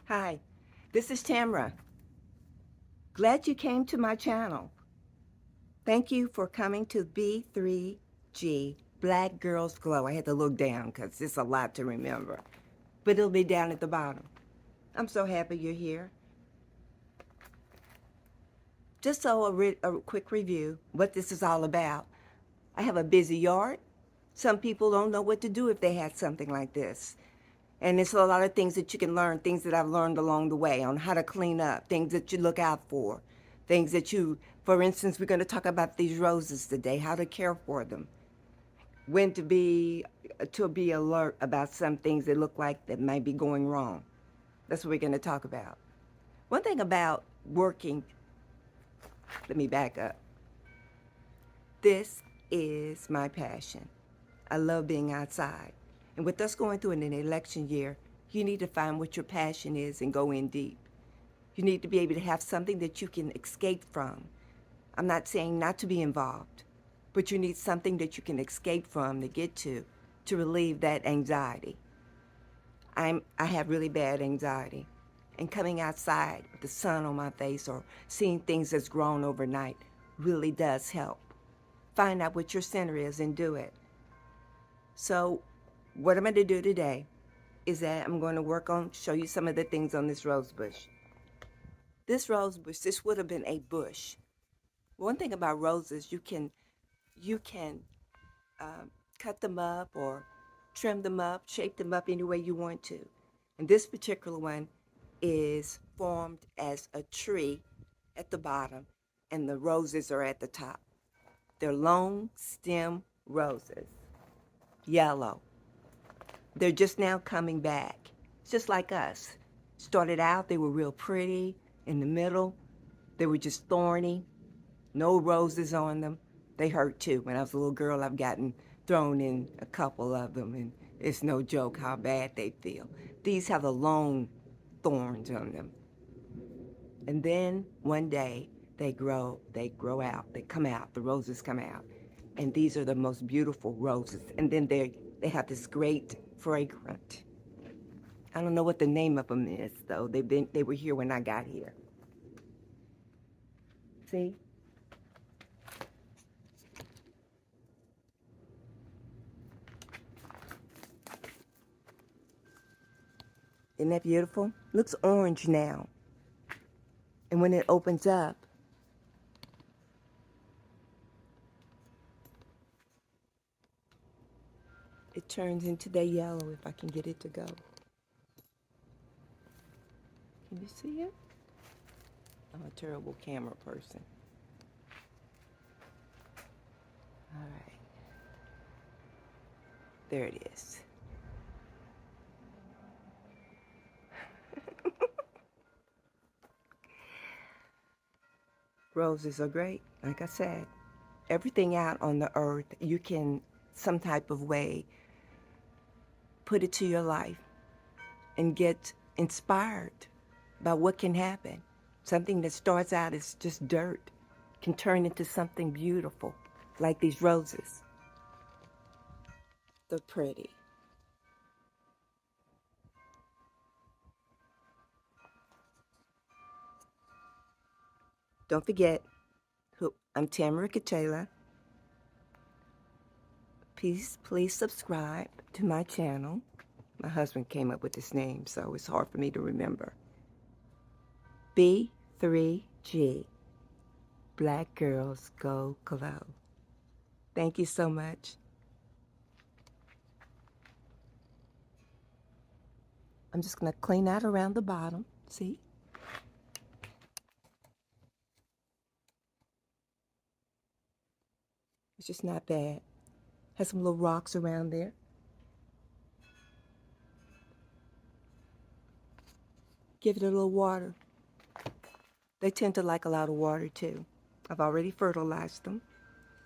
Hi, this is Tamra. Glad you came to my channel. Thank you for coming to B3G, Black Girls Glow. I had to look down because it's a lot to remember, but it'll be down at the bottom. I'm so happy you're here. Just so a quick review, what this is all about. I have a busy yard. Some people don't know what to do if they had something like this. And it's a lot of things that you can learn, things that I've learned along the way on how to clean up, things that you look out for, things that for instance, we're going to talk about these roses today, how to care for them, when to be alert about some things that look like that might be going wrong. That's what we're going to talk about. One thing about working, let me back up. This is my passion. I love being outside. And with us going through an election year, you need to find what your passion is and go in deep. You need to be able to have something that you can escape from. I'm not saying not to be involved, but you need something that you can escape from to get to relieve that anxiety. I have really bad anxiety. And coming outside with the sun on my face or seeing things that's grown overnight really does help. Find out what your center is and do it. So what I'm going to do today is that I'm going to show you some of the things on this rose bush. This rose bush, this would have been a bush. One thing about roses, you can cut them up or trim them up, shape them up any way you want to. And this particular one is formed as a tree at the bottom and the roses are at the top. They're long stem roses, yellow. They're just now coming back. It's just like us. Started out, they were real pretty. In the middle, they were just thorny. No roses on them. They hurt too. When I was a little girl, I've gotten thrown in a couple of them, and it's no joke how bad they feel. These have the long thorns on them. And then one day, they grow out, they come out, the roses come out. And these are the most beautiful roses. And then they have this great fragrance. I don't know what the name of them is, though. They were here when I got here. See? Isn't that beautiful? Looks orange now. And when it opens up, it turns into that yellow if I can get it to go. Can you see it? I'm a terrible camera person. All right. There it is. Roses are great, like I said. Everything out on the earth, you can some type of way put it to your life and get inspired by what can happen. Something that starts out as just dirt can turn into something beautiful, like these roses. They're pretty. Don't forget, I'm Tamara Katela. Please subscribe to my channel. My husband came up with this name, so it's hard for me to remember. B3G, Black Girls Go Glow. Thank you so much. I'm just going to clean out around the bottom. See? It's just not bad. Has some little rocks around there. Give it a little water. They tend to like a lot of water too. I've already fertilized them.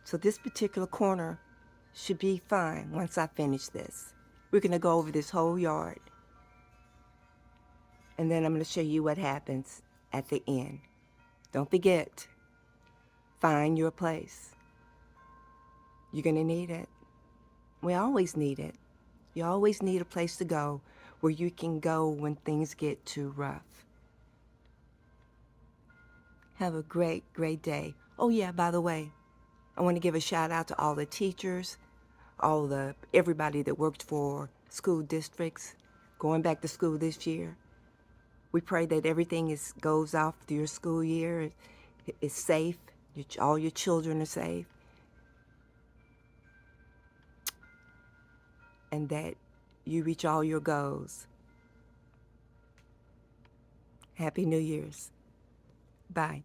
So this particular corner should be fine once I finish this. We're going to go over this whole yard. And then I'm going to show you what happens at the end. Don't forget, find your place. You're going to need it. We always need it. You always need a place to go where you can go when things get too rough. Have a great, great day. Oh yeah, by the way, I want to give a shout out to all the teachers, everybody that worked for school districts going back to school this year. We pray that everything goes off through your school year is safe. All your children are safe. And that you reach all your goals. Happy New Year's. Bye.